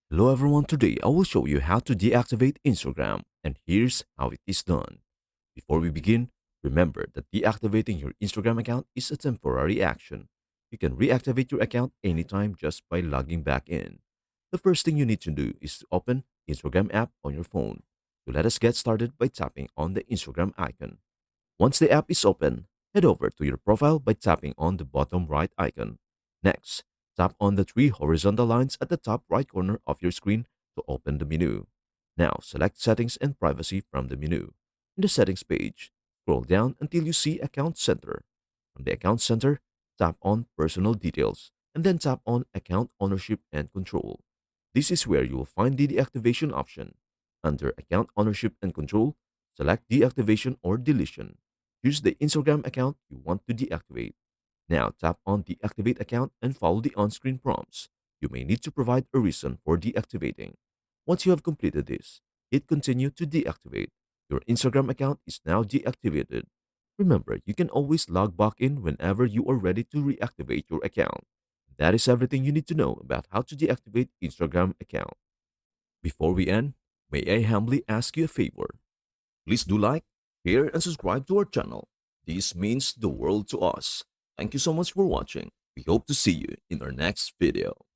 Hello everyone, today I will show you how to deactivate Instagram, and here's how it is done. Before we begin, remember that deactivating your Instagram account is a temporary action. You can reactivate your account anytime just by logging back in. The first thing you need to do is to open Instagram app on your phone. So let us get started by tapping on the Instagram icon. Once the app is open, head over to your profile by tapping on the bottom right icon. Next, tap on the three horizontal lines at the top right corner of your screen to open the menu. Now, select Settings and Privacy from the menu. In the Settings page, scroll down until you see Account Center. From the Account Center, tap on Personal Details and then tap on Account Ownership and Control. This is where you will find the deactivation option. Under Account Ownership and Control, select Deactivation or Deletion. Choose the Instagram account you want to deactivate. Now tap on Deactivate Account and follow the on-screen prompts. You may need to provide a reason for deactivating. Once you have completed this, hit Continue to deactivate. Your Instagram account is now deactivated. Remember, you can always log back in whenever you are ready to reactivate your account. That is everything you need to know about how to deactivate Instagram account. Before we end, may I humbly ask you a favor? Please do like, share, and subscribe to our channel. This means the world to us. Thank you so much for watching. We hope to see you in our next video.